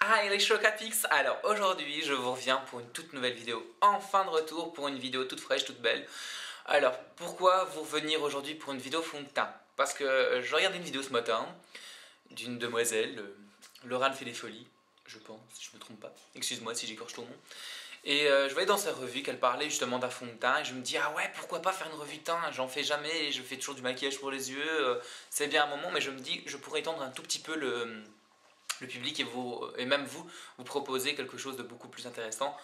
Hi les Chocapix. Alors aujourd'hui je vous reviens pour une toute nouvelle vidéo, enfin de retour pour une vidéo toute fraîche, toute belle. Alors pourquoi vous revenir aujourd'hui pour une vidéo fond de teint? Parce que je regardais une vidéo ce matin d'une demoiselle, Laurent fait des folies, je pense, si je ne me trompe pas, excuse-moi si j'écorche ton nom. Et je voyais dans sa revue qu'elle parlait justement d'un fond de teint et je me dis ah ouais pourquoi pas faire une revue de teint, j'en fais jamais et je fais toujours du maquillage pour les yeux, c'est bien un moment mais je me dis je pourrais étendre un tout petit peu le public et même vous proposer quelque chose de beaucoup plus intéressant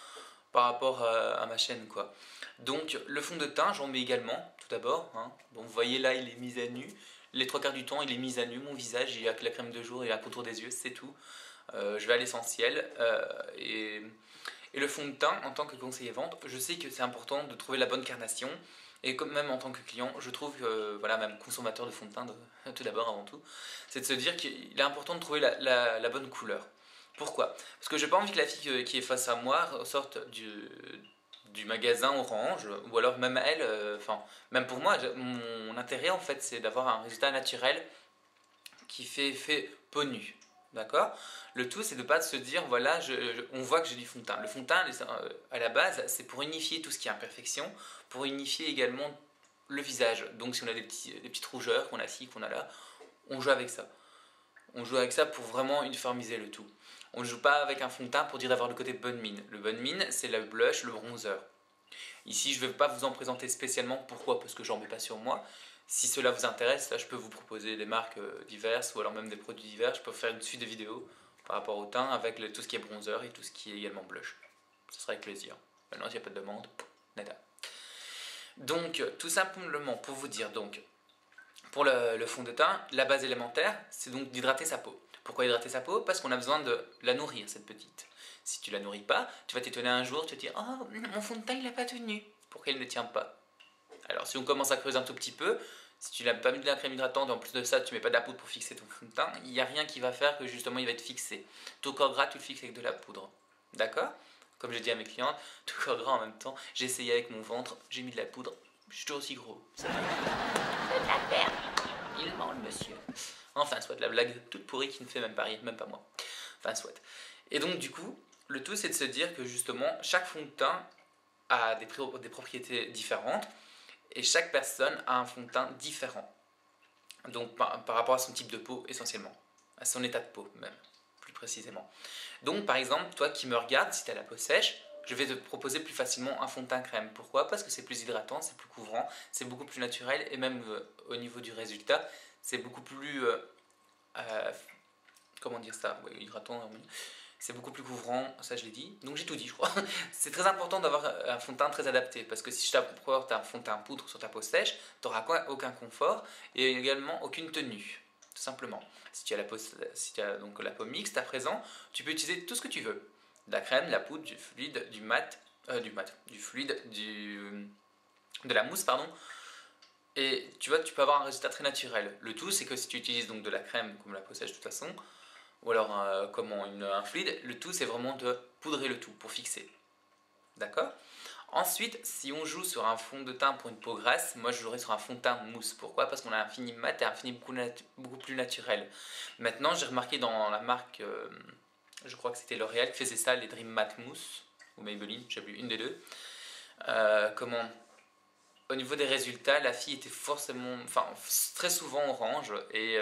par rapport à ma chaîne quoi. Donc le fond de teint j'en mets également tout d'abord, hein. Bon vous voyez là il est mis à nu, les trois quarts du temps il est mis à nu, mon visage, il n'y a que la crème de jour et la contour des yeux, c'est tout. Je vais à l'essentiel et le fond de teint en tant que conseiller vente, je sais que c'est important de trouver la bonne carnation. Et comme même en tant que client, je trouve, voilà, même consommateur de fond de teint, tout d'abord avant tout, c'est de se dire qu'il est important de trouver la bonne couleur. Pourquoi? Parce que j'ai pas envie que la fille qui est face à moi sorte du magasin Orange, ou alors même elle, enfin, même pour moi, mon intérêt en fait c'est d'avoir un résultat naturel qui fait effet peau nue. D'accord? Le tout, c'est de ne pas se dire, voilà, on voit que j'ai du fond de teint. Le fond de teint, à la base, c'est pour unifier tout ce qui est imperfection, pour unifier également le visage. Donc, si on a des petites rougeurs qu'on a ci, qu'on a là, on joue avec ça. On joue avec ça pour vraiment uniformiser le tout. On ne joue pas avec un fond de teint pour dire d'avoir le côté bonne mine. Le bonne mine, c'est le blush, le bronzer. Ici, je ne vais pas vous en présenter spécialement. Pourquoi? Parce que j'en mets pas sur moi. Si cela vous intéresse, là, je peux vous proposer des marques diverses ou alors même des produits divers. Je peux faire une suite de vidéos par rapport au teint avec tout ce qui est bronzer et tout ce qui est également blush. Ce sera avec plaisir. Maintenant, s'il n'y a pas de demande, nada. Donc, tout simplement pour vous dire, donc, pour le fond de teint, la base élémentaire, c'est donc d'hydrater sa peau. Pourquoi hydrater sa peau? Parce qu'on a besoin de la nourrir, cette petite. Si tu la nourris pas, tu vas t'étonner un jour, tu vas te dire « Oh, mon fond de teint, il n'a pas tenu. Pourquoi il ne tient pas ?» Alors, si on commence à creuser un tout petit peu, si tu n'as pas mis de la crème hydratante et en plus de ça, tu mets pas de la poudre pour fixer ton fond de teint, il n'y a rien qui va faire que justement il va être fixé. Ton corps gras, tu le fixes avec de la poudre. D'accord? Comme j'ai dit à mes clientes, tout corps gras en même temps, j'ai essayé avec mon ventre, j'ai mis de la poudre, je suis toujours aussi gros. C'est de la merde. Il ment le monsieur. Enfin, soit de la blague toute pourrie qui ne fait même pas rire, même pas moi. Enfin, soit. Et donc, du coup, le tout, c'est de se dire que justement, chaque fond de teint a des propriétés différentes et chaque personne a un fond de teint différent. Donc, par rapport à son type de peau, essentiellement. À son état de peau, même, plus précisément. Donc, par exemple, toi qui me regardes, si tu as la peau sèche, je vais te proposer plus facilement un fond de teint crème. Pourquoi? Parce que c'est plus hydratant, c'est plus couvrant, c'est beaucoup plus naturel et même au niveau du résultat, c'est beaucoup plus... comment dire ça? Ouais, hydratant, oui. C'est beaucoup plus couvrant, ça je l'ai dit. Donc j'ai tout dit, je crois. C'est très important d'avoir un fond de teint très adapté parce que si je t'apporte un fond de teint poudre sur ta peau sèche, tu n'auras aucun confort et également aucune tenue, tout simplement. Si tu as donc la peau mixte à présent, tu peux utiliser tout ce que tu veux. De la crème, de la poudre, du fluide, du fluide, de la mousse, pardon. Et tu vois, tu peux avoir un résultat très naturel. Le tout, c'est que si tu utilises donc de la crème comme la peau sèche de toute façon, ou alors un fluide, le tout c'est vraiment de poudrer le tout pour fixer. D'accord? Ensuite, si on joue sur un fond de teint pour une peau grasse, moi je jouerai sur un fond de teint mousse. Pourquoi? Parce qu'on a un fini mat et un fini beaucoup plus naturel. Maintenant, j'ai remarqué dans la marque, je crois que c'était L'Oréal qui faisait ça, les Dream Matte Mousse, ou Maybelline, j'ai vu une des deux. Au niveau des résultats, la fille était très souvent orange et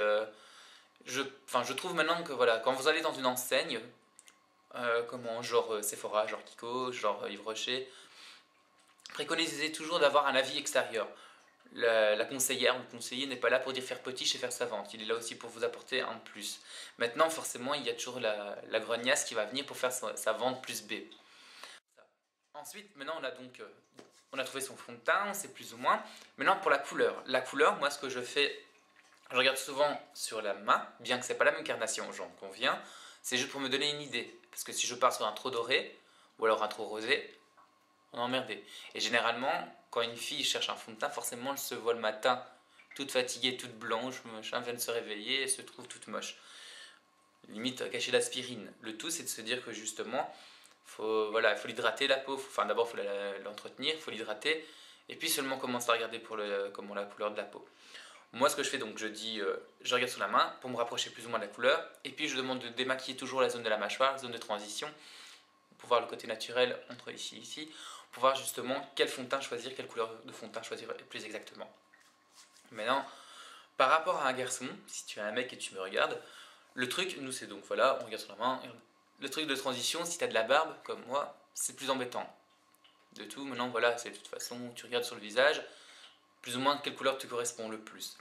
je trouve maintenant que voilà, quand vous allez dans une enseigne, genre Sephora, genre Kiko, genre Yves Rocher, préconisez toujours d'avoir un avis extérieur. La conseillère ou le conseiller n'est pas là pour dire faire potiche et faire sa vente, il est là aussi pour vous apporter un plus. Maintenant, forcément, il y a toujours la grognasse qui va venir pour faire sa vente plus B. Ensuite, maintenant, on a trouvé son fond de teint, on sait plus ou moins. Maintenant, pour la couleur. La couleur, moi, ce que je fais, je regarde souvent sur la main, bien que ce n'est pas la même carnation, j'en conviens. C'est juste pour me donner une idée. Parce que si je pars sur un trop doré, ou alors un trop rosé, on est emmerdé. Et généralement, quand une fille cherche un fond de teint, forcément, elle se voit le matin, toute fatiguée, toute blanche, machin, vient de se réveiller et se trouve toute moche. Limite, cacher l'aspirine. Le tout, c'est de se dire que justement, il faut l'hydrater la peau. Enfin, d'abord, il faut l'entretenir, il faut l'hydrater. Et puis seulement commencer à regarder pour la couleur de la peau. Moi ce que je fais, donc je dis, je regarde sur la main pour me rapprocher plus ou moins de la couleur, et puis je demande de démaquiller toujours la zone de la mâchoire, la zone de transition, pour voir le côté naturel entre ici et ici, pour voir justement quel fond de teint choisir, quelle couleur de fond de teint choisir plus exactement. Maintenant, par rapport à un garçon, si tu es un mec et tu me regardes, le truc, nous c'est donc voilà, on regarde sur la main, le truc de transition, si tu as de la barbe comme moi, c'est plus embêtant. De tout, maintenant voilà, c'est de toute façon, tu regardes sur le visage, plus ou moins quelle couleur te correspond le plus.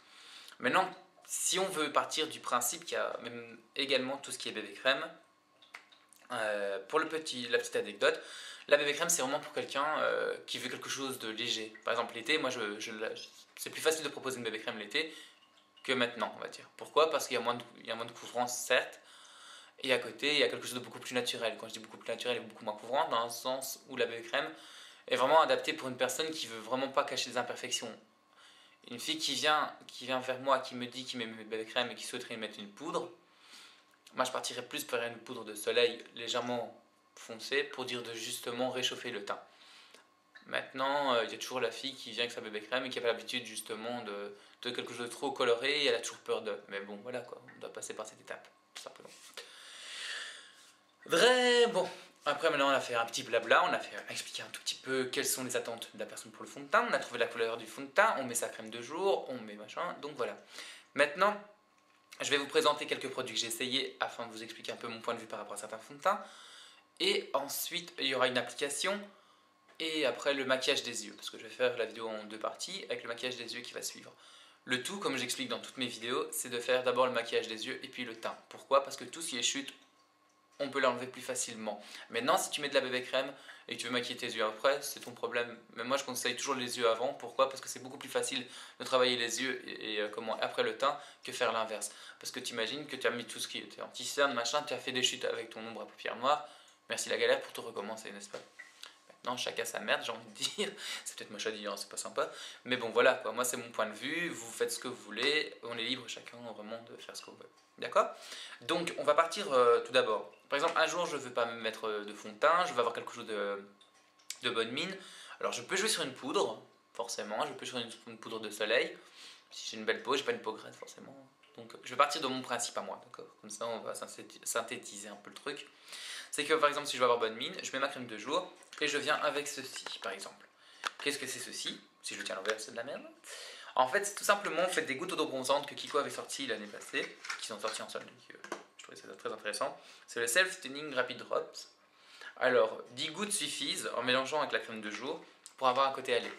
Maintenant, si on veut partir du principe qu'il y a même également tout ce qui est bébé crème, pour la petite anecdote, la bébé crème c'est vraiment pour quelqu'un qui veut quelque chose de léger. Par exemple l'été, moi c'est plus facile de proposer une bébé crème l'été que maintenant, on va dire. Pourquoi? Parce qu'il y a moins de couvrance, certes, et à côté il y a quelque chose de beaucoup plus naturel. Quand je dis beaucoup plus naturel et beaucoup moins couvrant, dans le sens où la bébé crème est vraiment adaptée pour une personne qui veut vraiment pas cacher des imperfections. Une fille qui vient vers moi, qui me dit qu'il met mes bébé crème et qui souhaiterait y mettre une poudre, moi je partirais plus vers une poudre de soleil légèrement foncée pour dire de justement réchauffer le teint. Maintenant, il y a toujours la fille qui vient avec sa bébé crème et qui n'a pas l'habitude justement de quelque chose de trop coloré et elle a toujours peur de. Mais bon, voilà quoi, on doit passer par cette étape, tout simplement. Bon. Après, maintenant, on a fait un petit blabla, on a expliqué un tout petit peu quelles sont les attentes de la personne pour le fond de teint, on a trouvé la couleur du fond de teint, on met sa crème de jour, on met machin, donc voilà. Maintenant, je vais vous présenter quelques produits que j'ai essayés afin de vous expliquer un peu mon point de vue par rapport à certains fonds de teint. Et ensuite, il y aura une application et après le maquillage des yeux, parce que je vais faire la vidéo en deux parties avec le maquillage des yeux qui va suivre. Le tout, comme j'explique dans toutes mes vidéos, c'est de faire d'abord le maquillage des yeux et puis le teint. Pourquoi? Parce que tout ce qui est chute, on peut l'enlever plus facilement. Maintenant, si tu mets de la bébé crème et que tu veux maquiller tes yeux après, c'est ton problème. Mais moi, je conseille toujours les yeux avant. Pourquoi? Parce que c'est beaucoup plus facile de travailler les yeux et après le teint que faire l'inverse. Parce que tu imagines que tu as mis tout ce qui était anti-cerne, machin, tu as fait des chutes avec ton ombre à paupières noires. Merci la galère pour tout recommencer, n'est-ce pas? Maintenant, chacun sa merde, j'ai envie de dire. C'est peut-être moche à dire, c'est pas sympa. Mais bon, voilà, quoi. Moi, c'est mon point de vue. Vous faites ce que vous voulez. On est libre, chacun, vraiment, de faire ce qu'on veut. D'accord? Donc, on va partir tout d'abord. Par exemple, un jour, je ne veux pas me mettre de fond de teint. Je veux avoir quelque chose de bonne mine. Alors, je peux jouer sur une poudre, forcément. Je peux jouer sur une poudre de soleil. Si j'ai une belle peau, j'ai pas une peau grasse, forcément. Donc, je vais partir de mon principe à moi, d'accord? Comme ça, on va synthétiser un peu le truc. C'est que par exemple si je veux avoir bonne mine, je mets ma crème de jour et je viens avec ceci par exemple. Qu'est-ce que c'est ceci? Si je le tiens à l'envers, c'est de la merde. En fait, c'est tout simplement en fait, des gouttes d'eau bronzante que Kiko avait sorti l'année passée, qui sont sorties en solde, donc je trouvais ça très intéressant. C'est le Self Tanning Rapid Drops. Alors, 10 gouttes suffisent en mélangeant avec la crème de jour pour avoir un côté allé.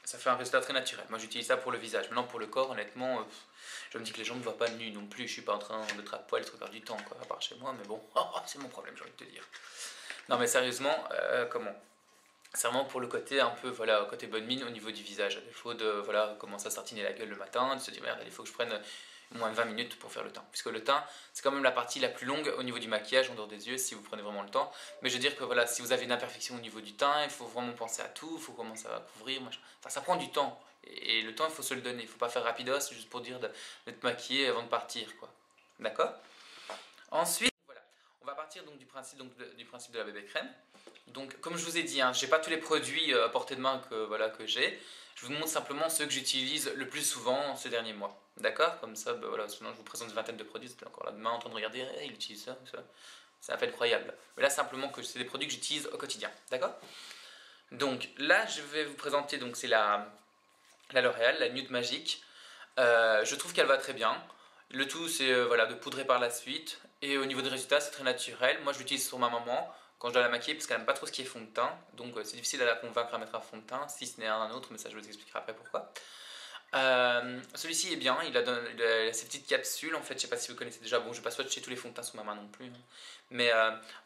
Ça fait un résultat très naturel. Moi j'utilise ça pour le visage. Maintenant pour le corps, honnêtement, je me dis que les gens ne me voient pas nu non plus. Je suis pas en train de trappe poil 3 quarts du temps, quoi, à part chez moi. Mais bon, c'est mon problème, j'ai envie de te dire. Non mais sérieusement, comment? C'est vraiment pour le côté un peu, voilà, côté bonne mine au niveau du visage. À défaut de, voilà, commencer à tartiner la gueule le matin, de se dire merde, il faut que je prenne moins de 20 minutes pour faire le teint. Puisque le teint, c'est quand même la partie la plus longue au niveau du maquillage, en dehors des yeux, si vous prenez vraiment le temps. Mais je veux dire que voilà, si vous avez une imperfection au niveau du teint, il faut vraiment penser à tout, il faut commencer à couvrir, machin. Enfin, ça prend du temps. Et le temps, il faut se le donner. Il ne faut pas faire rapidos juste pour dire d'être maquillé avant de partir, quoi. D'accord? Ensuite, voilà, on va partir donc du principe de la bébé crème. Donc, comme je vous ai dit, hein, je n'ai pas tous les produits à portée de main que j'ai. Je vous montre simplement ceux que j'utilise le plus souvent ces derniers mois. D'accord? Comme ça, bah, voilà, sinon je vous présente une vingtaine de produits, c'était encore là demain en train de regarder, il utilise ça, ça. C'est un fait incroyable. Mais là, simplement que c'est des produits que j'utilise au quotidien. D'accord? Donc là, je vais vous présenter, donc c'est la L'Oréal, la Nude Magique. Je trouve qu'elle va très bien. Le tout, c'est voilà, de poudrer par la suite. Et au niveau des résultats, c'est très naturel. Moi, je l'utilise sur ma maman quand je dois la maquiller parce qu'elle n'aime pas trop ce qui est fond de teint. Donc, c'est difficile à la convaincre à mettre un fond de teint, si ce n'est un autre, mais ça, je vous expliquerai après pourquoi. Celui-ci est bien, il a ses petites capsules. En fait, je sais pas si vous connaissez déjà. Bon, je ne vais pas swatcher tous les fonds de teint sous ma main non plus. Hein. Mais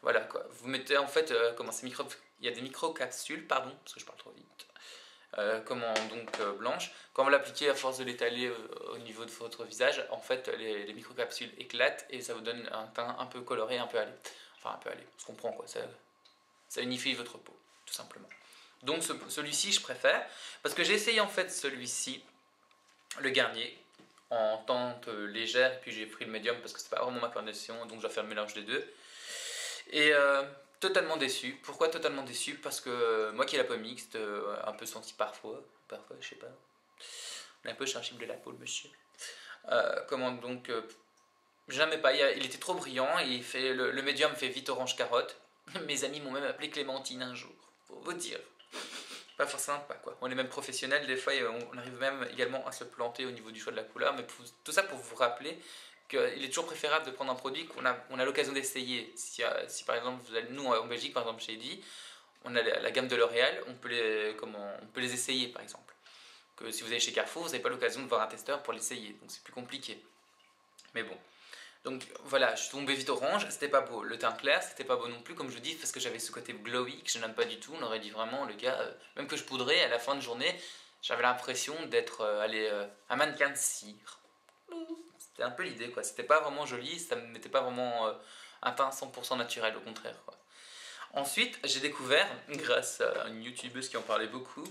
voilà quoi. Vous mettez en fait, il y a des micro-capsules, pardon, parce que je parle trop vite. Blanche. Quand vous l'appliquez à force de l'étaler au niveau de votre visage, en fait les microcapsules éclatent et ça vous donne un teint un peu coloré, un peu allé. Enfin un peu allé, on se comprend quoi, ça unifie votre peau, tout simplement. Donc celui-ci je préfère, parce que j'ai essayé en fait celui-ci, le Garnier, en teinte légère, et puis j'ai pris le médium parce que c'est pas vraiment ma carnation, donc je dois faire le mélange des deux. Et totalement déçu. Pourquoi totalement déçu? Parce que moi qui ai la peau mixte, un peu senti parfois, je sais pas. On est un peu sensible de la peau, le monsieur. Comment donc jamais pas, il était trop brillant et le médium fait vite orange carotte. Mes amis m'ont même appelé Clémentine un jour, pour vous dire. Pas forcément pas quoi. On est même professionnels des fois et on arrive même également à se planter au niveau du choix de la couleur. Mais tout ça pour vous rappeler qu'il est toujours préférable de prendre un produit qu'on a l'occasion d'essayer. Si par exemple, nous en Belgique, par exemple chez Eddy, on a la gamme de L'Oréal, on peut les essayer par exemple. Que si vous allez chez Carrefour, vous n'avez pas l'occasion de voir un testeur pour l'essayer. Donc c'est plus compliqué. Mais bon. Donc voilà, je suis tombé vite orange, c'était pas beau. Le teint clair, c'était pas beau non plus, comme je vous dis, parce que j'avais ce côté glowy que je n'aime pas du tout. On aurait dit vraiment, le gars, même que je poudrais, à la fin de journée, j'avais l'impression d'être un mannequin de cire. C'était un peu l'idée, quoi. C'était pas vraiment joli, ça me mettait pas vraiment un teint 100% naturel, au contraire, quoi. Ensuite, j'ai découvert, grâce à une youtubeuse qui en parlait beaucoup,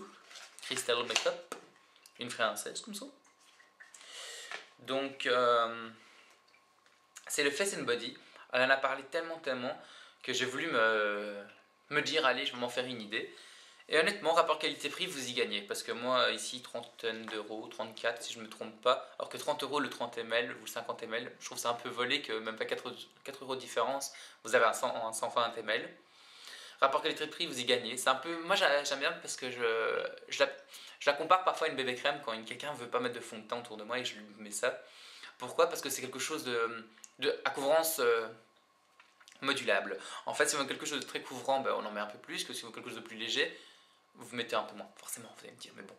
Crystal Makeup, une française comme ça. Donc, c'est le Face and Body. Elle en a parlé tellement que j'ai voulu me dire, allez, je vais m'en faire une idée. Et honnêtement, rapport qualité-prix, vous y gagnez. Parce que moi, ici, 30 €, 34 si je ne me trompe pas. Alors que 30 € le 30 ml ou le 50 ml, je trouve ça un peu volé que même pas 4 € de différence, vous avez un 120 ml. Rapport qualité-prix, vous y gagnez. C'est un peu, moi j'aime bien parce que je la compare parfois à une bébé crème quand quelqu'un ne veut pas mettre de fond de teint autour de moi et je lui mets ça. Pourquoi? Parce que c'est quelque chose à couvrance modulable. En fait, si vous voulez quelque chose de très couvrant, ben, on en met un peu plus, que si vous voulez quelque chose de plus léger, vous mettez un peu moins. Forcément, vous allez me dire, mais bon.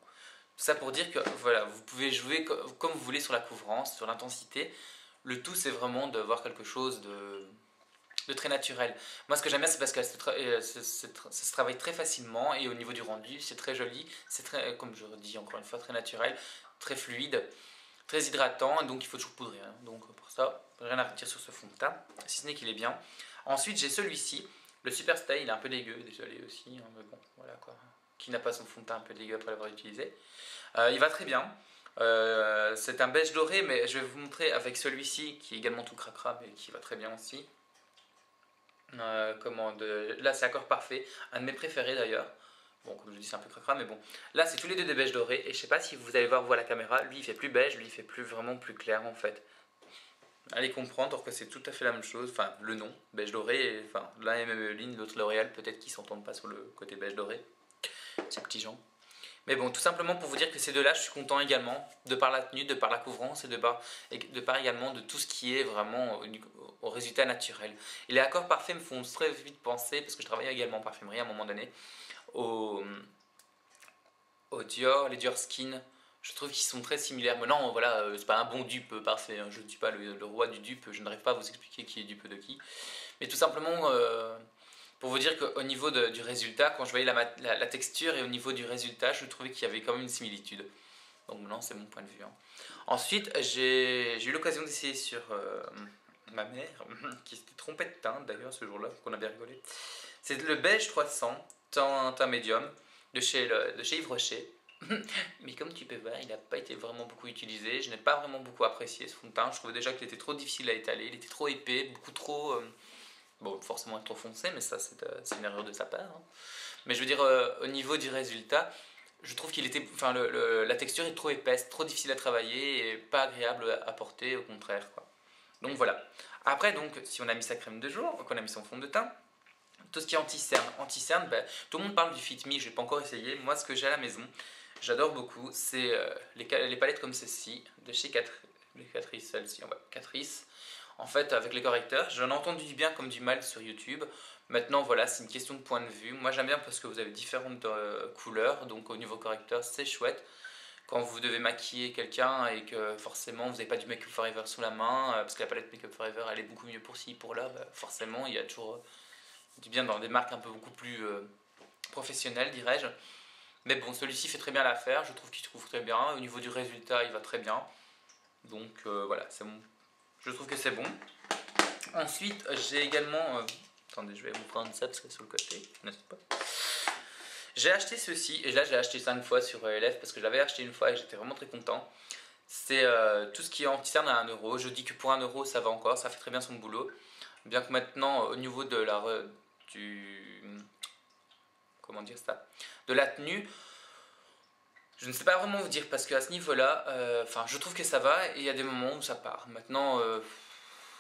Tout ça pour dire que voilà, vous pouvez jouer comme vous voulez sur la couvrance, sur l'intensité. Le tout, c'est vraiment de voir quelque chose de très naturel. Moi, ce que j'aime bien, c'est parce que ça se travaille très facilement et au niveau du rendu, c'est très joli. C'est très, comme je dis encore une fois, très naturel, très fluide, très hydratant. Et donc, il faut toujours poudrer. Hein. Donc, pour ça, rien à redire sur ce fond de teint, si ce n'est qu'il est bien. Ensuite, j'ai celui-ci, le Super Stay. Il est un peu dégueu, désolé aussi. Hein, mais bon, voilà quoi. Qui n'a pas son fond de teint un peu dégueu après l'avoir utilisé. Il va très bien. C'est un beige doré, mais je vais vous montrer avec celui-ci qui est également tout cracra, mais qui va très bien aussi. Là c'est Accord Parfait, un de mes préférés d'ailleurs. Bon, comme je dis, c'est un peu cracra, mais bon. Là, c'est tous les deux des beiges dorés. Et je sais pas si vous allez voir la caméra, lui il fait plus beige, lui il fait vraiment plus clair en fait. Allez comprendre que c'est tout à fait la même chose. Enfin, le nom, beige doré, enfin, l'un est Maybelline, l'autre L'Oréal, peut-être qu'ils s'entendent pas sur le côté beige doré. Ces petits gens. Mais bon, tout simplement pour vous dire que ces deux-là, je suis content également, de par la tenue, de par la couvrance et de par également de tout ce qui est vraiment au résultat naturel. Et les Accords Parfaits me font très vite penser, parce que je travaillais également en parfumerie à un moment donné, au Dior, les Dior Skin. Je trouve qu'ils sont très similaires. Mais non, voilà, c'est pas un bon dupe parfait. Hein. Je ne suis pas le roi du dupe, je n'arrive pas à vous expliquer qui est dupe de qui. Mais tout simplement, pour vous dire qu'au niveau du résultat, quand je voyais la texture et au niveau du résultat, je trouvais qu'il y avait quand même une similitude. Donc maintenant, c'est mon point de vue. Hein. Ensuite, j'ai eu l'occasion d'essayer sur ma mère, qui s'était trompée de teint d'ailleurs ce jour-là, qu'on a bien rigolé. C'est le beige 300, teint médium, de chez Yves Rocher. Mais comme tu peux voir, il n'a pas été vraiment beaucoup utilisé. Je n'ai pas vraiment beaucoup apprécié ce fond de teint. Je trouvais déjà qu'il était trop difficile à étaler, il était trop épais, beaucoup trop... Bon, forcément trop foncé, mais ça c'est une erreur de sa part. Hein. Mais je veux dire, au niveau du résultat, je trouve qu'il était, enfin, la texture est trop épaisse, trop difficile à travailler et pas agréable à porter, au contraire. Quoi. Donc voilà. Après, donc, si on a mis sa crème de jour, qu'on a mis son fond de teint, tout ce qui est anti-cerne, ben, tout le monde parle du Fit Me, je n'ai pas encore essayé. Moi, ce que j'ai à la maison, j'adore beaucoup, c'est les palettes comme celle-ci, de chez Catrice, celle-ci, ouais, Catrice. En fait, avec les correcteurs, j'en ai entendu du bien comme du mal sur YouTube. Maintenant, voilà, c'est une question de point de vue. Moi, j'aime bien parce que vous avez différentes couleurs, donc au niveau correcteur, c'est chouette. Quand vous devez maquiller quelqu'un et que forcément vous n'avez pas du Make Up Forever sous la main, parce que la palette Make Up Forever, elle est beaucoup mieux pour ci, pour là, bah, forcément, il y a toujours du bien dans des marques un peu beaucoup plus professionnelles, dirais-je. Mais bon, celui-ci fait très bien l'affaire, je trouve qu'il trouve très bien. Au niveau du résultat, il va très bien. Donc voilà, c'est bon. Je trouve que c'est bon. Ensuite, j'ai également... attendez, je vais vous prendre ça parce que c'est sur le côté, n'est-ce pas? J'ai acheté ceci, et là j'ai acheté 5 fois sur LF parce que je l'avais acheté une fois et j'étais vraiment très content. C'est tout ce qui est anti-cerne à 1 euro. Je dis que pour 1 euro ça va encore, ça fait très bien son boulot. Bien que maintenant, au niveau de comment dire ça? De la tenue, Je ne sais pas vraiment vous dire parce qu'à ce niveau-là, je trouve que ça va et il y a des moments où ça part. Maintenant,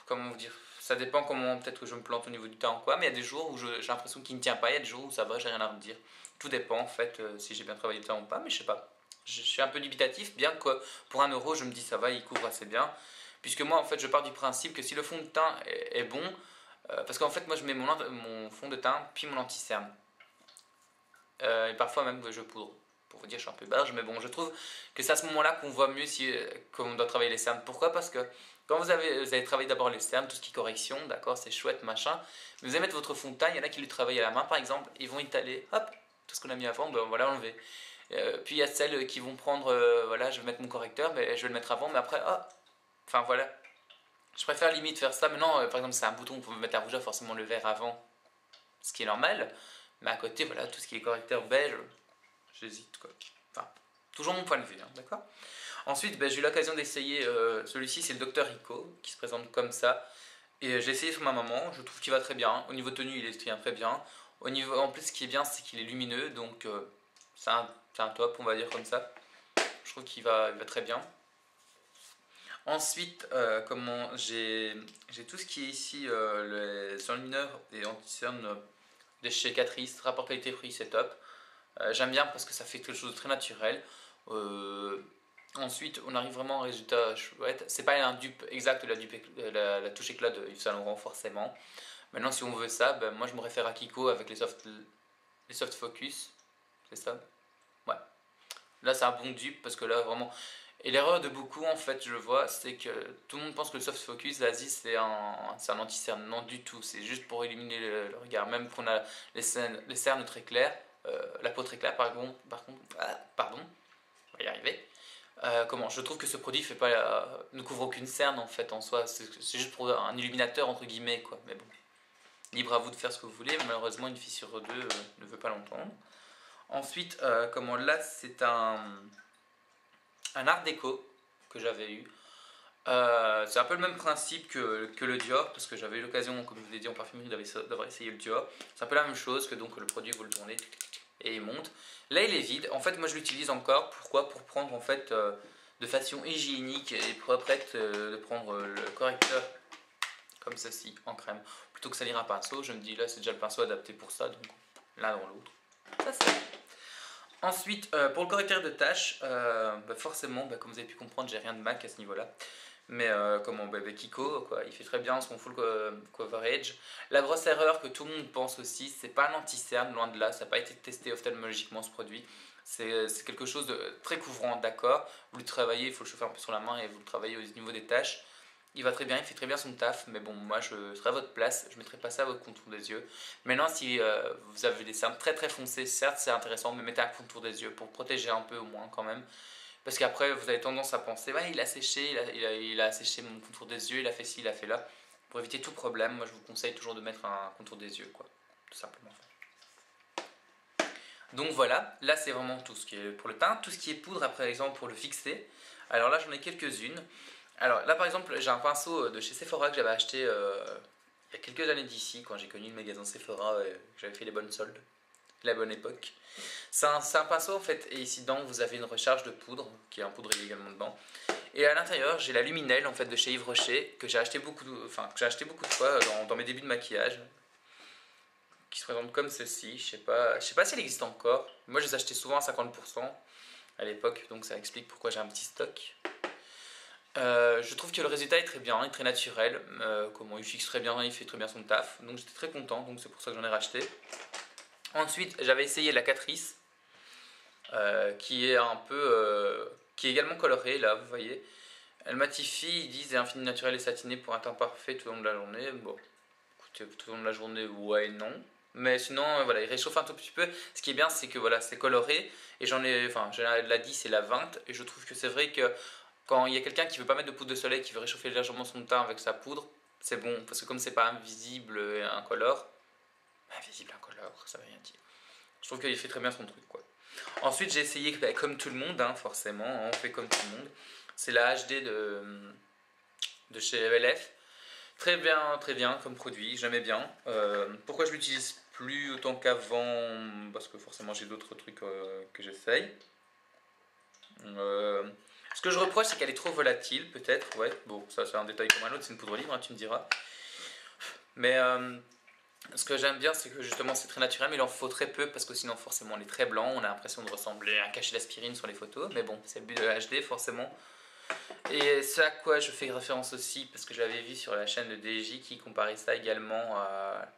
comment vous dire? Ça dépend comment, peut-être que je me plante au niveau du temps ou quoi, mais il y a des jours où j'ai l'impression qu'il ne tient pas, il y a des jours où ça va, j'ai rien à redire. Tout dépend en fait si j'ai bien travaillé le temps ou pas, mais je sais pas. Je suis un peu dubitatif, bien que pour 1 euro, je me dis ça va, il couvre assez bien. Puisque moi, en fait, je pars du principe que si le fond de teint est bon, parce qu'en fait, moi, je mets mon fond de teint puis mon anti-cerne. Et parfois même je poudre. Pour vous dire, je suis un peu barge, mais bon, je trouve que c'est à ce moment-là qu'on voit mieux si qu'on doit travailler les cernes. Pourquoi? Parce que quand vous allez travailler d'abord les cernes, tout ce qui est correction, d'accord, c'est chouette, machin. Mais vous allez mettre votre fond de teint, il y en a qui le travaillent à la main, par exemple, ils vont étaler, hop, tout ce qu'on a mis avant, ben, on va l'enlever. Puis il y a celles qui vont prendre, voilà, je vais mettre mon correcteur, mais je vais le mettre avant, mais après, hop, enfin voilà. Je préfère limite faire ça. Maintenant, par exemple, c'est un bouton, vous pouvez mettre la rougeur, forcément le vert avant, ce qui est normal. Mais à côté, voilà, tout ce qui est correcteur beige, j'hésite quoi. Enfin, toujours mon point de vue, hein, d'accord. Ensuite, j'ai eu l'occasion d'essayer celui-ci, c'est le Dr Rico, qui se présente comme ça. Et j'ai essayé sur ma maman, je trouve qu'il va très bien. Au niveau tenue, il est très bien. Au niveau, en plus, ce qui est bien, c'est qu'il est lumineux, donc c'est un top, on va dire comme ça. Je trouve qu'il va très bien. Ensuite, j'ai tout ce qui est ici, les enlumineurs et anti-cerne de chez Catrice, rapport qualité-prix, c'est top. J'aime bien parce que ça fait quelque chose de très naturel. Ensuite, on arrive vraiment à un résultat chouette. C'est pas un dupe exact de la touche éclat de Yves Saint Laurent forcément. Maintenant, si on veut ça, moi je me réfère à Kiko avec les soft focus. C'est ça? Ouais. Là, c'est un bon dupe parce que là, vraiment. Et l'erreur de beaucoup, en fait, je vois, c'est que tout le monde pense que le soft focus, l'Asie, c'est un anti-cerne. Non, du tout. C'est juste pour éliminer le regard. Même qu'on a les cernes très clairs, la peau très claire, pardon, on va y arriver. Je trouve que ce produit ne couvre aucune cerne en fait en soi. C'est juste pour un illuminateur entre guillemets quoi. Mais bon, libre à vous de faire ce que vous voulez. Malheureusement, une fille sur deux ne veut pas l'entendre. Ensuite, là, c'est un art déco que j'avais eu. C'est un peu le même principe que le Dior, parce que j'avais eu l'occasion, comme je vous l'ai dit en parfumerie, d'avoir essayé le Dior. C'est un peu la même chose que donc le produit, vous le tournez et il monte. Là, il est vide. En fait, moi, je l'utilise encore. Pourquoi? Pour prendre en fait de façon hygiénique et pour après de prendre le correcteur comme ceci en crème, plutôt que salir un pinceau. Je me dis là, c'est déjà le pinceau adapté pour ça, donc l'un dans l'autre. Ça c'est. Ensuite, pour le correcteur de tâches, forcément, comme vous avez pu comprendre, j'ai rien de Mac à ce niveau-là. Mais Kiko, quoi, il fait très bien son full coverage. La grosse erreur que tout le monde pense aussi, c'est pas un anti-cerne, loin de là, ça n'a pas été testé ophtalmologiquement ce produit. C'est quelque chose de très couvrant, d'accord. Vous le travaillez, il faut le chauffer un peu sur la main et vous le travaillez au niveau des tâches. Il va très bien, il fait très bien son taf, mais bon, moi je serais à votre place, je ne mettrais pas ça à votre contour des yeux. Maintenant, si vous avez des cernes très très foncées, certes c'est intéressant, mais mettez un contour des yeux pour protéger un peu au moins quand même. Parce qu'après, vous avez tendance à penser, ouais, il a séché, il a séché mon contour des yeux, il a fait ci, il a fait là. Pour éviter tout problème, moi je vous conseille toujours de mettre un contour des yeux, quoi, tout simplement. Donc voilà, là c'est vraiment tout ce qui est pour le teint. Tout ce qui est poudre, par exemple, pour le fixer. Alors là, j'en ai quelques-unes. Alors là, par exemple, j'ai un pinceau de chez Sephora que j'avais acheté il y a quelques années d'ici, quand j'ai connu le magasin Sephora, que j'avais fait les bonnes soldes, la bonne époque. C'est un pinceau en fait, et ici dedans vous avez une recharge de poudre, qui est un poudrier également dedans. Et à l'intérieur, j'ai la luminelle en fait de chez Yves Rocher, que j'ai acheté beaucoup de fois dans mes débuts de maquillage, qui se présente comme ceci. Je sais pas si elle existe encore. Moi, je les achetais souvent à 50% à l'époque, donc ça explique pourquoi j'ai un petit stock. Je trouve que le résultat est très bien, est très naturel. Comment il fixe très bien, il fait très bien son taf. Donc j'étais très content, donc c'est pour ça que j'en ai racheté. Ensuite, j'avais essayé la Catrice, qui est qui est également colorée, là, vous voyez. Elle matifie, ils disent, et un fini naturel et satiné pour un teint parfait tout au long de la journée. Bon, écoutez, tout au long de la journée, ouais, non. Mais sinon, voilà, il réchauffe un tout petit peu. Ce qui est bien, c'est que voilà, c'est coloré. Et j'ai la 10 et la 20. Et je trouve que c'est vrai que quand il y a quelqu'un qui veut pas mettre de poudre de soleil, qui veut réchauffer légèrement son teint avec sa poudre, c'est bon. Parce que comme c'est pas invisible et incolore, invisible, incolore, ça veut rien dire. Je trouve qu'il fait très bien son truc, quoi. Ensuite, j'ai essayé, comme tout le monde, hein, forcément, hein, on fait comme tout le monde. C'est la HD de chez LF. Très bien comme produit, j'aimais bien. Pourquoi je l'utilise plus autant qu'avant? Parce que forcément j'ai d'autres trucs que j'essaye. Ce que je reproche, c'est qu'elle est trop volatile, peut-être. Ouais, bon, ça c'est un détail comme un autre, c'est une poudre libre, hein, tu me diras. Mais ce que j'aime bien, c'est que justement c'est très naturel, mais il en faut très peu parce que sinon forcément on est très blanc, on a l'impression de ressembler à un cachet d'aspirine sur les photos, mais bon, c'est le but de la HD forcément. Et c'est à quoi je fais référence aussi, parce que j'avais vu sur la chaîne de DJ qui comparait ça également à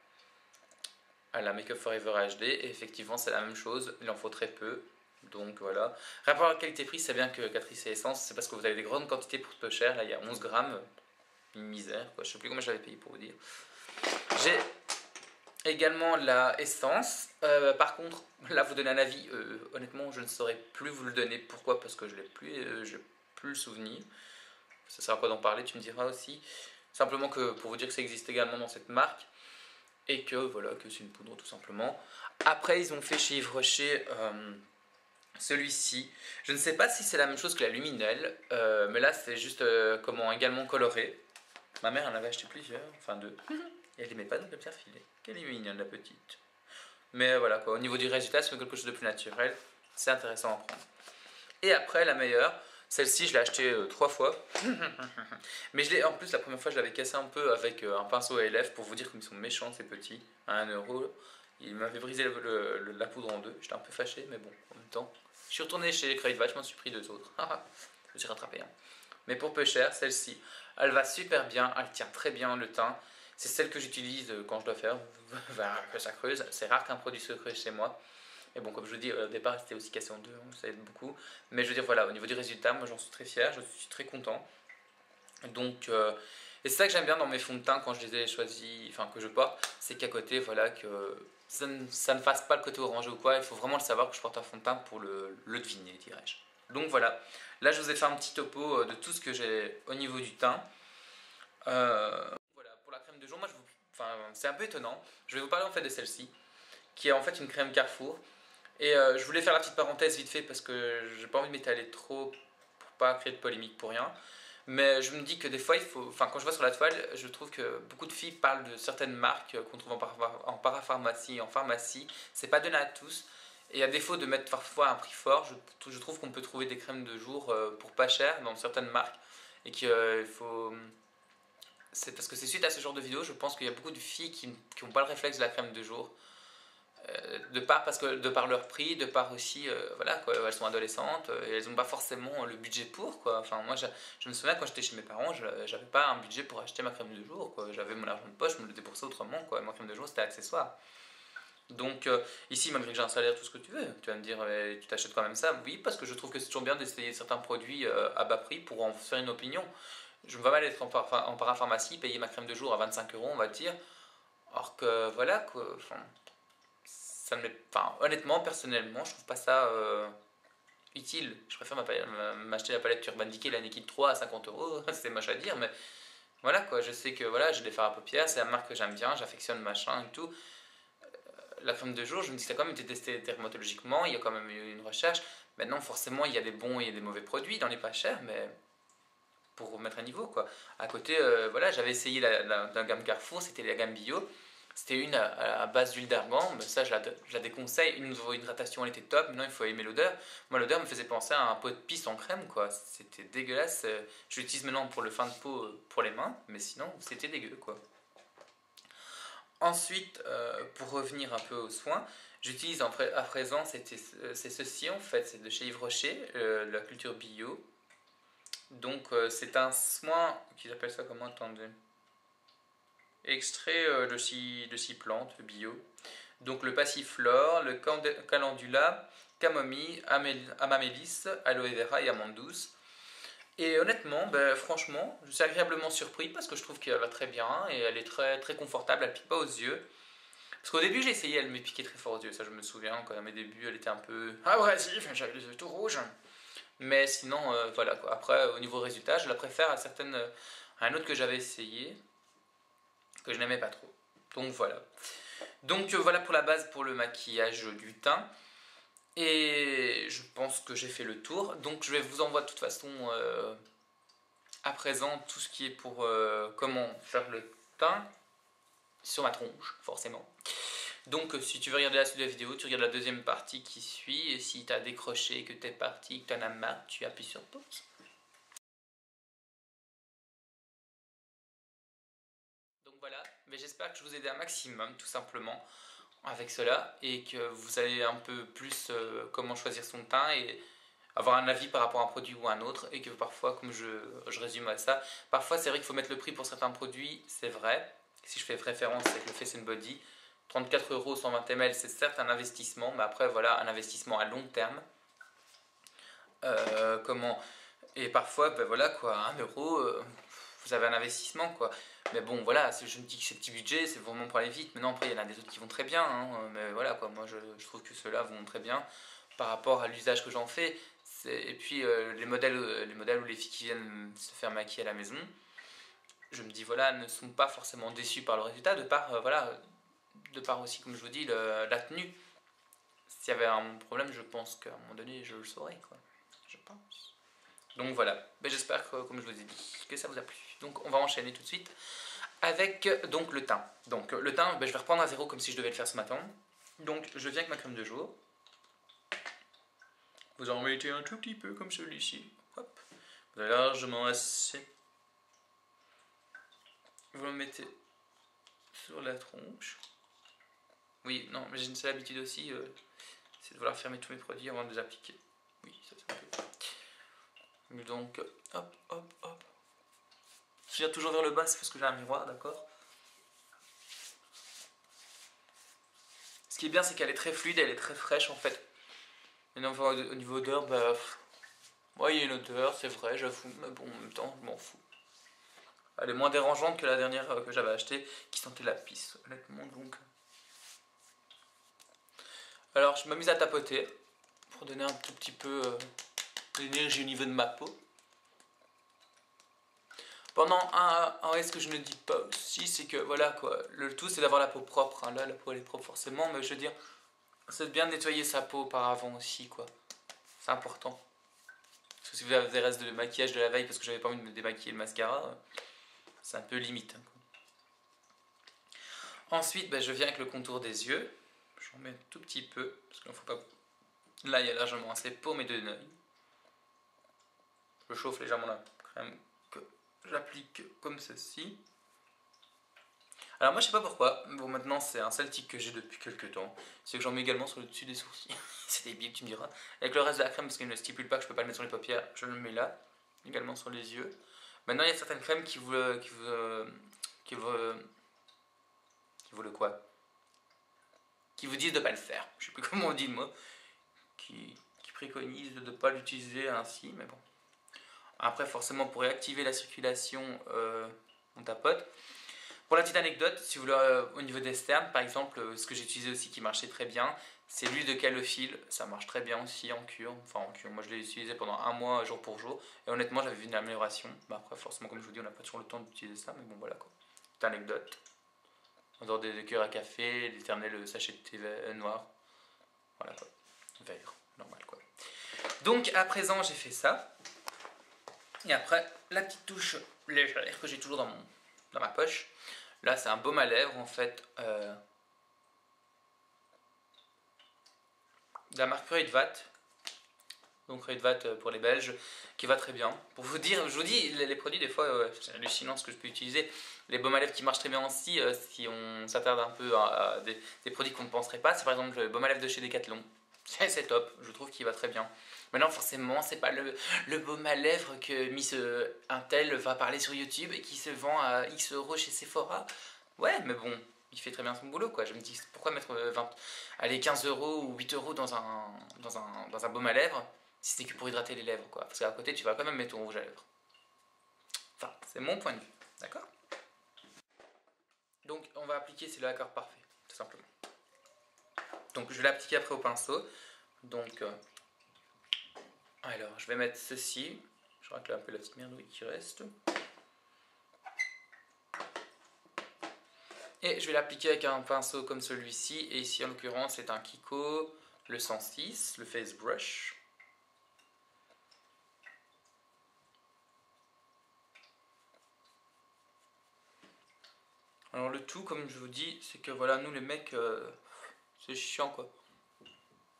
la Make Up Forever HD, et effectivement c'est la même chose, il en faut très peu. Donc voilà. Rapport à qualité-prix, c'est bien que Catrice et Essence, c'est parce que vous avez des grandes quantités pour peu cher. Là il y a 11 grammes, une misère, quoi. Je sais plus combien j'avais payé pour vous dire. J'ai également la essence. Par contre, là vous donnez un avis, honnêtement je ne saurais plus vous le donner. Pourquoi? Parce que je n'ai plus le souvenir. Ça sert à quoi d'en parler, tu me diras aussi. Simplement que pour vous dire que ça existe également dans cette marque. Et que voilà, que c'est une poudre tout simplement. Après ils ont fait chez Yves Rocher celui-ci. Je ne sais pas si c'est la même chose que la Luminelle. Mais là c'est juste comment également coloré. Ma mère en avait acheté plusieurs, enfin deux. Et elle n'aimait pas donc elle me faire filer. Quelle est mignonne la petite. Mais voilà quoi, au niveau du résultat, c'est quelque chose de plus naturel. C'est intéressant à prendre. Et après, la meilleure, celle-ci, je l'ai achetée 3 fois. Mais en plus, la première fois, je l'avais cassé un peu avec un pinceau à lèvres pour vous dire comme ils sont méchants, ces petits, à 1 euro. Il m'avait brisé la poudre en deux. J'étais un peu fâché, mais bon, en même temps. Je suis retourné chez Crayvat, je m'en suis pris 2 autres. Je me suis rattrapé. Hein. Mais pour peu cher, celle-ci, elle va super bien, elle tient très bien le teint. C'est celle que j'utilise quand je dois faire que ça creuse. C'est rare qu'un produit se creuse chez moi. Et bon, comme je vous dis, au départ, c'était aussi cassé en deux, hein, ça aide beaucoup. Mais je veux dire, voilà, au niveau du résultat, moi j'en suis très fier, je suis très content. Donc, et c'est ça que j'aime bien dans mes fonds de teint quand je les ai choisis, enfin que je porte, c'est qu'à côté, voilà, que ça ne fasse pas le côté orangé ou quoi. Il faut vraiment le savoir que je porte un fond de teint pour le deviner, dirais-je. Donc voilà, là je vous ai fait un petit topo de tout ce que j'ai au niveau du teint. Voilà, pour la crème de jour, moi enfin, c'est un peu étonnant. Je vais vous parler en fait de celle-ci, qui est en fait une crème Carrefour. Et je voulais faire la petite parenthèse vite fait parce que j'ai pas envie de m'étaler trop pour pas créer de polémique pour rien. Mais je me dis que des fois, enfin, quand je vois sur la toile, je trouve que beaucoup de filles parlent de certaines marques qu'on trouve en parapharmacie, en pharmacie. C'est pas donné à tous. Et à défaut de mettre parfois un prix fort, je trouve qu'on peut trouver des crèmes de jour pour pas cher dans certaines marques. Et qu'il faut. C'est parce que c'est suite à ce genre de vidéo, je pense qu'il y a beaucoup de filles qui n'ont pas le réflexe de la crème de jour. De par leur prix, de par aussi, voilà, quoi, elles sont adolescentes et elles n'ont pas forcément le budget pour, quoi. Enfin, moi, je me souviens quand j'étais chez mes parents, j'avais pas un budget pour acheter ma crème de jour, quoi. J'avais mon argent de poche, je me le déboursais autrement, quoi. Ma crème de jour, c'était accessoire. Donc, ici, malgré que j'ai un salaire, tout ce que tu veux, tu vas me dire, tu t'achètes quand même ça? Oui, parce que je trouve que c'est toujours bien d'essayer certains produits à bas prix pour en faire une opinion. Je me vois mal être en parapharmacie, payer ma crème de jour à 25 euros, on va dire. Or que, voilà, quoi. Enfin, enfin, honnêtement, personnellement, je trouve pas ça utile. Je préfère m'acheter la palette Urban Decay, la Naked 3 à 50 euros. C'est moche à dire, mais voilà quoi. Je sais que voilà, j'ai des fards à paupières, c'est la marque que j'aime bien, j'affectionne machin et tout. La crème de jour, je me dis que ça a quand même été testé dermatologiquement, il y a quand même eu une recherche. Maintenant, forcément, il y a des bons et des mauvais produits dans les pas chers, mais pour mettre un niveau quoi. À côté, voilà, j'avais essayé la gamme Carrefour, c'était la gamme bio. C'était une à base d'huile d'argan, mais ça je la déconseille. Une hydratation elle était top, maintenant il faut aimer l'odeur. Moi l'odeur me faisait penser à un pot de pisse en crème quoi, c'était dégueulasse. Je l'utilise maintenant pour le fin de peau pour les mains, mais sinon c'était dégueu quoi. Ensuite, pour revenir un peu aux soins, j'utilise à présent, c'est ceci en fait, c'est de chez Yves Rocher, la culture bio. Donc c'est un soin, qu'ils appellent ça comment, attendez, extrait de 6 plantes bio. Donc le passiflore, le calendula, camomille, amamélis, aloe vera et amande douce. Et honnêtement, ben, franchement, je suis agréablement surpris parce que je trouve qu'elle va très bien et elle est très, très confortable, elle pique pas aux yeux. Parce qu'au début j'ai essayé, elle me piquait très fort aux yeux, ça je me souviens, quand à mes débuts elle était un peu abrasive, j'avais les yeux tout rouges. Mais sinon, voilà quoi. Après, au niveau résultat, je la préfère à à un autre que j'avais essayé, que je n'aimais pas trop. Donc voilà. Donc voilà pour la base pour le maquillage du teint. Et je pense que j'ai fait le tour. Donc je vais vous envoyer de toute façon à présent tout ce qui est pour comment faire le teint sur ma tronche, forcément. Donc si tu veux regarder la suite de la vidéo, tu regardes la deuxième partie qui suit, et si tu as décroché, que tu es parti, que tu en as marre, tu appuies sur pause. Donc voilà, mais j'espère que je vous ai aidé un maximum tout simplement avec cela, et que vous savez un peu plus comment choisir son teint et avoir un avis par rapport à un produit ou à un autre, et que parfois, comme je résume à ça, parfois c'est vrai qu'il faut mettre le prix pour certains produits, c'est vrai. Si je fais référence avec le Face and Body, 34 € 120 ml, c'est certes un investissement, mais après voilà, un investissement à long terme. Comment Et parfois, ben voilà quoi, 1 euro, vous avez un investissement quoi. Mais bon, voilà, je me dis que c'est petit budget, c'est vraiment pour aller vite. Maintenant, après, il y en a des autres qui vont très bien, hein, mais voilà quoi, moi je trouve que ceux-là vont très bien par rapport à l'usage que j'en fais. Et puis les modèles ou les filles qui viennent se faire maquiller à la maison, je me dis voilà, ne sont pas forcément déçus par le résultat, de par voilà, de par aussi, comme je vous dis, la tenue. S'il y avait un problème, je pense qu'à un moment donné, je le saurais quoi, je pense. Donc voilà, mais j'espère que, comme je vous ai dit, que ça vous a plu. Donc on va enchaîner tout de suite avec donc le teint. Donc le teint, ben, je vais reprendre à zéro comme si je devais le faire ce matin. Donc je viens avec ma crème de jour. Vous en mettez un tout petit peu comme celui-ci. Hop. Vous avez largement assez. Vous le mettez sur la tronche. Oui, non, mais j'ai une seule habitude aussi, c'est de vouloir fermer tous mes produits avant de les appliquer. Oui, ça c'est un peu. Donc, hop, hop, hop. Je tire toujours vers le bas, c'est parce que j'ai un miroir, d'accord. Ce qui est bien, c'est qu'elle est très fluide, elle est très fraîche en fait. Mais enfin, au niveau odeur, bah. Ouais, il y a une odeur, c'est vrai, j'avoue, mais bon, en même temps, je m'en fous. Elle est moins dérangeante que la dernière que j'avais achetée, qui sentait la pisse, honnêtement, donc. Alors, je m'amuse à tapoter, pour donner un tout petit peu d'énergie au niveau de ma peau. Pendant ce que je ne dis pas aussi, c'est que voilà quoi, le tout c'est d'avoir la peau propre, hein. Là la peau elle est propre forcément, mais je veux dire, c'est de bien nettoyer sa peau auparavant aussi quoi, c'est important. Parce que si vous avez des restes de maquillage de la veille parce que j'avais pas envie de me démaquiller le mascara, c'est un peu limite, hein, quoi. Ensuite je viens avec le contour des yeux, j'en mets un tout petit peu, parce qu'il ne faut pas... Là il y a largement assez pour mes deux yeux. Je chauffe légèrement la crème que j'applique comme ceci. Alors moi je sais pas pourquoi, bon maintenant c'est un sale tic que j'ai depuis quelques temps, c'est que j'en mets également sur le dessus des sourcils, c'est débile tu me diras, avec le reste de la crème parce qu'il ne stipule pas que je peux pas le mettre sur les paupières, je le mets là, également sur les yeux. Maintenant il y a certaines crèmes qui vous le quoi, qui vous disent de pas le faire, je sais plus comment on dit le mot, qui préconisent de ne pas l'utiliser ainsi, mais bon. Après forcément pour réactiver la circulation on tapote. Pour la petite anecdote, si vous voulez, au niveau des sternes, par exemple, ce que j'ai utilisé aussi qui marchait très bien, c'est l'huile de calophylle. Ça marche très bien aussi en cure. Enfin, en cure, moi je l'ai utilisé pendant un mois, jour pour jour. Et honnêtement, j'avais vu une amélioration. Bah, après, forcément, comme je vous dis, on n'a pas toujours le temps d'utiliser ça, mais bon, voilà quoi. Petite anecdote. En dehors des cures à café, l'éternel sachet de thé noir. Voilà quoi. Vert, normal quoi. Donc, à présent, j'ai fait ça. Et après, la petite touche légère que j'ai toujours dans ma poche. Là, c'est un baume à lèvres en fait de la marque Kruidvat. Donc Kruidvat pour les Belges, qui va très bien. Pour vous dire, je vous dis, les produits, des fois, c'est hallucinant ce que je peux utiliser. Les baumes à lèvres qui marchent très bien aussi, si on s'attarde un peu à des produits qu'on ne penserait pas, c'est par exemple le baume à lèvres de chez Decathlon. C'est top, je trouve qu'il va très bien. Maintenant, forcément, c'est pas le baume à lèvres que Miss Intel va parler sur YouTube et qui se vend à X € chez Sephora. Ouais, mais bon, il fait très bien son boulot, quoi. Je me dis, pourquoi mettre 15 € ou 8 € dans un baume à lèvres si c'est que pour hydrater les lèvres, quoi. Parce qu'à côté, tu vas quand même mettre ton rouge à lèvres. Enfin, c'est mon point de vue, d'accord? Donc, on va appliquer, c'est le accord parfait, tout simplement. Donc, je vais l'appliquer après au pinceau. Donc, alors, je vais mettre ceci. Je racle un peu la petite merdouille qui reste. Et je vais l'appliquer avec un pinceau comme celui-ci. Et ici, en l'occurrence, c'est un Kiko, le 106, le Face Brush. Alors le tout, comme je vous dis, c'est que voilà, nous les mecs, c'est chiant quoi.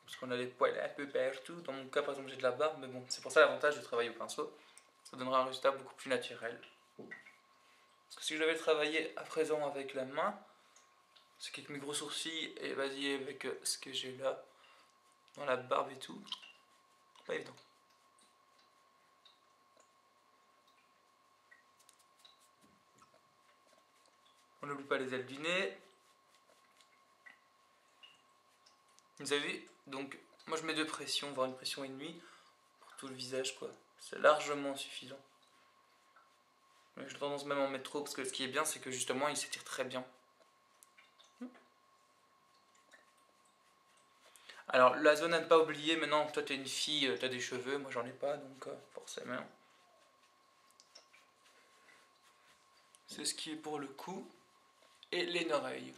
Parce qu'on a les poils un peu partout. Dans mon cas, par exemple, j'ai de la barbe, mais bon, c'est pour ça l'avantage de travailler au pinceau. Ça donnera un résultat beaucoup plus naturel. Parce que si je devais travailler à présent avec la main, c'est qu'avec mes gros sourcils et vas-y avec ce que j'ai là, dans la barbe et tout, pas évident. On n'oublie pas les ailes du nez. Vous avez vu? Donc, moi je mets 2 pressions, voire une pression et demie pour tout le visage quoi. C'est largement suffisant. Mais j'ai tendance même à en mettre trop parce que ce qui est bien, c'est que justement il s'étire très bien. Alors, la zone à ne pas oublier, maintenant, toi t'es une fille, t'as des cheveux, moi j'en ai pas, donc forcément. C'est ce qui est pour le cou et les oreilles.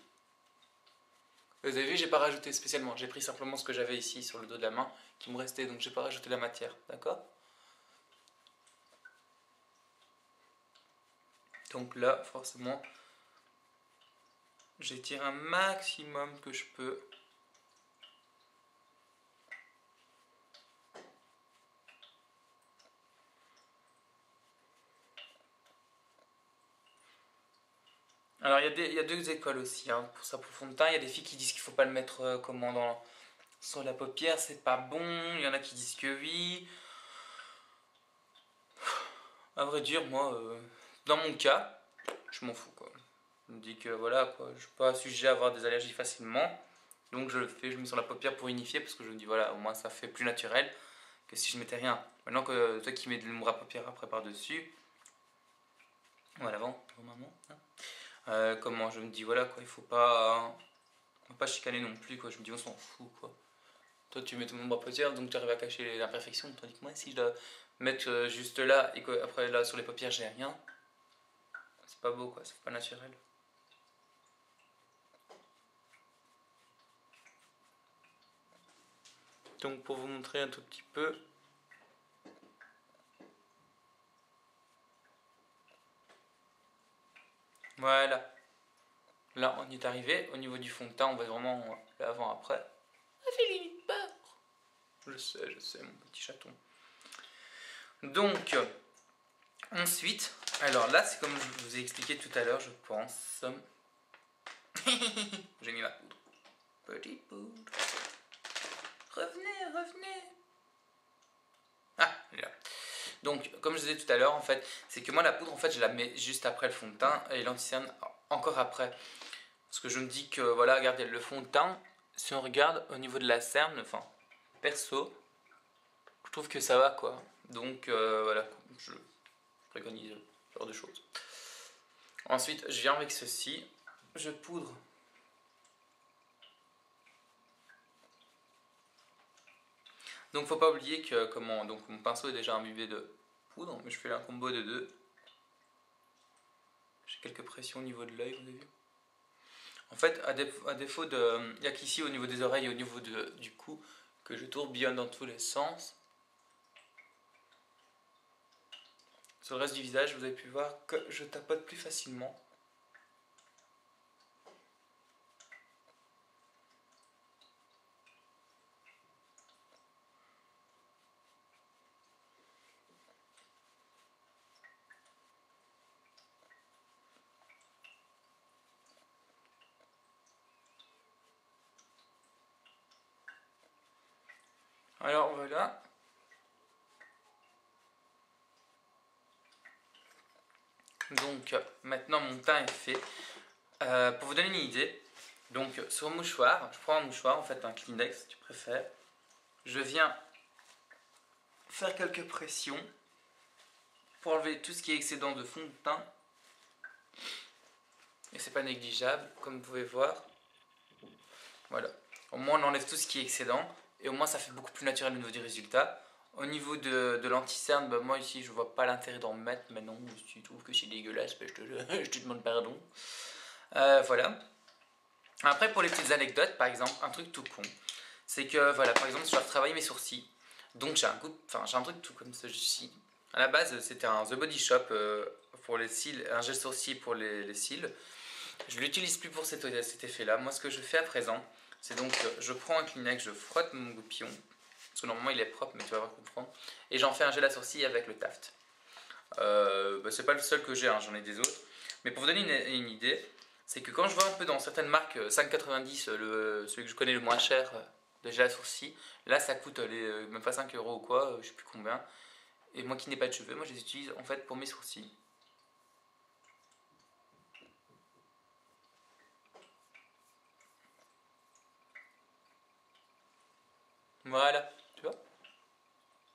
Vous avez vu, j'ai pas rajouté spécialement, j'ai pris simplement ce que j'avais ici sur le dos de la main qui me restait, donc j'ai pas rajouté la matière, d'accord? Donc là, forcément, j'étire un maximum que je peux. Alors il y a 2 écoles aussi hein, pour ça, pour le fond de teint. Il y a des filles qui disent qu'il faut pas le mettre sur la paupière, c'est pas bon. Il y en a qui disent que oui. À vrai dire, moi, dans mon cas, je m'en fous quoi. Je me dis que voilà quoi, je suis pas sujet à avoir des allergies facilement. Donc je le fais, je mets sur la paupière pour unifier parce que je me dis voilà, au moins ça fait plus naturel que si je mettais rien. Maintenant que toi qui mets de l'ombre à paupière après par-dessus, ou à l'avant, normalement. Hein. Comment je me dis voilà quoi, il faut pas, on va pas chicaner non plus quoi. Je me dis on s'en fout quoi. Toi tu mets ton ombre à paupière donc tu arrives à cacher les imperfections. Tandis que moi si je dois mettre juste là et qu'après là sur les paupières j'ai rien, c'est pas beau quoi, c'est pas naturel. Donc pour vous montrer un tout petit peu. Voilà. Là on y est arrivé. Au niveau du fond de teint, on va vraiment l'avant-après. Ça fait limite peur. Je sais, mon petit chaton. Donc, ensuite, alors là c'est comme je vous ai expliqué tout à l'heure, je pense. J'ai mis ma poudre. Petite poudre. Revenez, revenez. Ah, elle est là. Donc, comme je disais tout à l'heure, en fait, c'est que moi la poudre, en fait, je la mets juste après le fond de teint et l'anti-cerne encore après. Parce que je me dis que, voilà, regardez, le fond de teint, si on regarde au niveau de la cerne, enfin, perso, je trouve que ça va, quoi. Donc, voilà, je préconise ce genre de choses. Ensuite, je viens avec ceci, je poudre. Donc, faut pas oublier que donc mon pinceau est déjà imbibé de poudre, mais je fais un combo de 2. J'ai quelques pressions au niveau de l'œil, vous avez vu. En fait, à défaut de... Il n'y a qu'ici au niveau des oreilles et au niveau du cou que je tourbillonne dans tous les sens. Sur le reste du visage, vous avez pu voir que je tapote plus facilement. Alors voilà. Donc maintenant mon teint est fait. Pour vous donner une idée, donc sur le mouchoir, je prends un mouchoir, en fait un Kleenex si tu préfères. Je viens faire quelques pressions pour enlever tout ce qui est excédent de fond de teint. Et c'est pas négligeable, comme vous pouvez voir. Voilà. Au moins on enlève tout ce qui est excédent. Et au moins ça fait beaucoup plus naturel au niveau du résultat. Au niveau de l'anti-cerne, bah moi ici je vois pas l'intérêt d'en mettre. Mais non, si tu trouves que c'est dégueulasse, bah je te demande pardon. Voilà. Après pour les petites anecdotes, par exemple, un truc tout con. C'est que voilà, par exemple, je dois travailler mes sourcils. Donc j'ai un truc tout comme ceci. À la base, c'était un The Body Shop pour les cils, un gel sourcil pour les cils. Je ne l'utilise plus pour cet effet-là. Moi, ce que je fais à présent, c'est donc, je prends un Kleenex, je frotte mon goupillon, parce que normalement il est propre, mais tu vas voir comprendre, et j'en fais un gel à sourcils avec le Taft. C'est pas le seul que j'ai, hein, j'en ai des autres. Mais pour vous donner une idée, c'est que quand je vois un peu dans certaines marques 5,90, celui que je connais le moins cher de gel à sourcils, là ça coûte même pas 5 euros ou quoi, je sais plus combien. Et moi qui n'ai pas de cheveux, moi je les utilise en fait pour mes sourcils. Voilà, tu vois,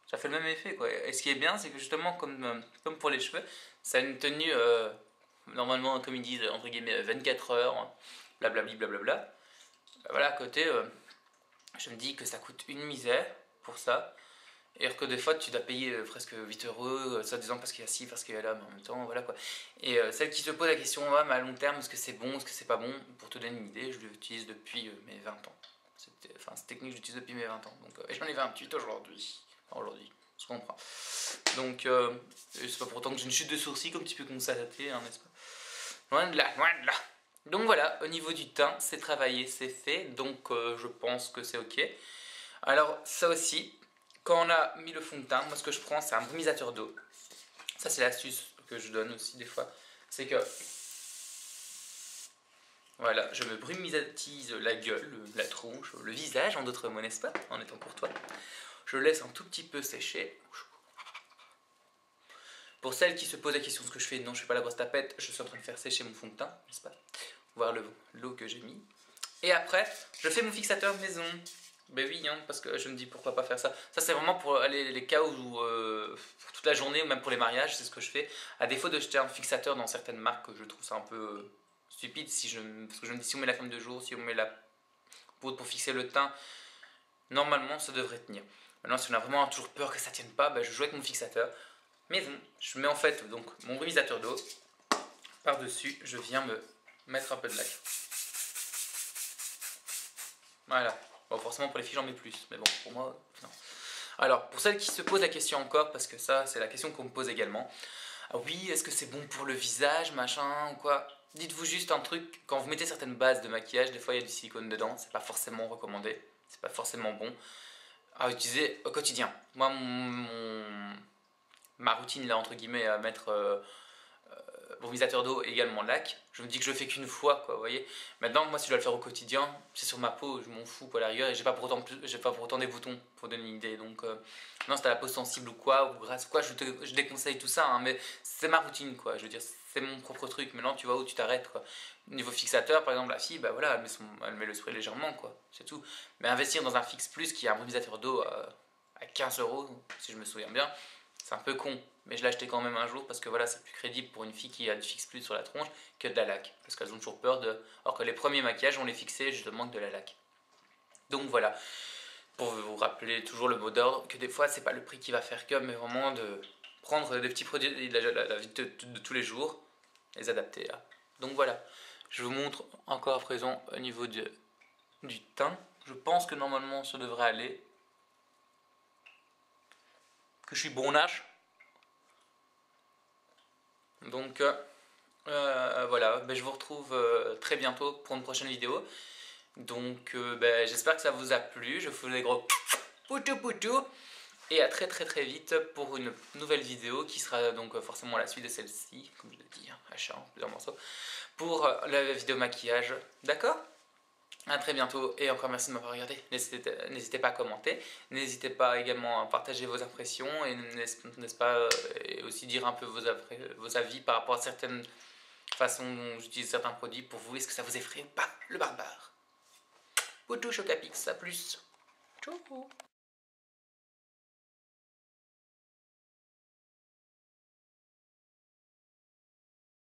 ça fait le même effet quoi. Et ce qui est bien, c'est que justement, comme pour les cheveux, ça a une tenue, normalement, comme ils disent, entre guillemets, 24 heures, blablabli, blablabla. Voilà, à côté, je me dis que ça coûte une misère pour ça. Et que des fois, tu dois payer presque 8 euros, ça disant parce qu'il y a ci, parce qu'il y a là, mais en même temps, voilà quoi. Et celle qui se pose la question, ouais, mais à long terme, est-ce que c'est bon, est-ce que c'est pas bon? Pour te donner une idée, je l'utilise depuis mes 20 ans. Cette technique, je l'utilise depuis mes 20 ans. Donc, j'en ai 28 aujourd'hui. Enfin, aujourd'hui, je comprends. Donc, c'est pas pour autant que j'ai une chute de sourcils, comme tu peux constater, hein, n'est-ce pas? Loin de là, loin de là. Donc voilà, au niveau du teint, c'est travaillé, c'est fait. Donc, je pense que c'est ok. Alors, ça aussi, quand on a mis le fond de teint, moi ce que je prends, c'est un brumisateur d'eau. Ça, c'est l'astuce que je donne aussi des fois. C'est que, voilà, je me brumisatise la gueule, la tronche, le visage, en d'autres mots, n'est-ce pas? En étant courtois. Je laisse un tout petit peu sécher. Pour celles qui se posent la question de ce que je fais, non, je fais pas la grosse tapette, je suis en train de faire sécher mon fond de teint, n'est-ce pas? Voir l'eau que j'ai mis. Et après, je fais mon fixateur maison. Ben oui, hein, parce que je me dis pourquoi pas faire ça. Ça c'est vraiment pour les cas où toute la journée ou même pour les mariages, c'est ce que je fais. À défaut de jeter un fixateur dans certaines marques, je trouve ça un peu stupide. Parce que je me dis si on met la crème de jour, si on met la poudre pour fixer le teint, normalement ça devrait tenir. Maintenant si on a vraiment toujours peur que ça tienne pas, ben, je joue avec mon fixateur maison. Je mets en fait donc mon brumisateur d'eau. Par dessus, je viens me mettre un peu de lac. Voilà. Bon, forcément pour les filles j'en mets plus, mais bon, pour moi, non. Alors, pour celles qui se posent la question encore, parce que ça, c'est la question qu'on me pose également. Ah oui, est-ce que c'est bon pour le visage, machin, ou quoi? Dites-vous juste un truc, quand vous mettez certaines bases de maquillage, des fois il y a du silicone dedans, c'est pas forcément recommandé, c'est pas forcément bon à utiliser au quotidien. Moi, ma routine, là, entre guillemets, à mettre brumisateur d'eau et également lac, je me dis que je le fais qu'une fois, quoi, vous voyez. Maintenant, moi, si je dois le faire au quotidien, c'est sur ma peau, je m'en fous, quoi, à la rigueur, et j'ai pas pour autant des boutons, pour donner une idée. Donc, non, si t'as la peau sensible ou quoi, ou grasse ou quoi, je déconseille tout ça, hein, mais c'est ma routine, quoi, je veux dire, c'est mon propre truc. Maintenant, tu vois où tu t'arrêtes, quoi. Niveau fixateur, par exemple, la fille, bah voilà, elle met le spray légèrement, quoi, c'est tout. Mais investir dans un Fix Plus qui a un brumisateur d'eau à 15 euros, si je me souviens bien, c'est un peu con, mais je l'ai acheté quand même un jour parce que voilà, c'est plus crédible pour une fille qui a du Fix Plus sur la tronche que de la laque. Parce qu'elles ont toujours peur de. Alors que les premiers maquillages, on les fixait justement que de la laque. Donc voilà, pour vous rappeler toujours le mot d'ordre, que des fois, c'est pas le prix qui va faire que, mais vraiment de prendre des petits produits de la vie de tous les jours, les adapter là. Donc voilà, je vous montre encore à présent au niveau du teint. Je pense que normalement, ça devrait aller. Que je suis bon âge. Donc voilà, ben, je vous retrouve très bientôt pour une prochaine vidéo. Donc ben, j'espère que ça vous a plu. Je vous fais des gros poutou poutou. Et à très très très vite pour une nouvelle vidéo qui sera donc forcément la suite de celle-ci, comme je l'ai dit, achat en plusieurs morceaux, pour la vidéo maquillage. D'accord? A très bientôt et encore merci de m'avoir regardé. N'hésitez pas à commenter, n'hésitez pas également à partager vos impressions et n'est-ce pas et aussi dire un peu vos avis par rapport à certaines façons dont j'utilise certains produits pour vous. Est-ce que ça vous effraie ou pas, le barbare? Poutou Chocapix, à plus. Ciao.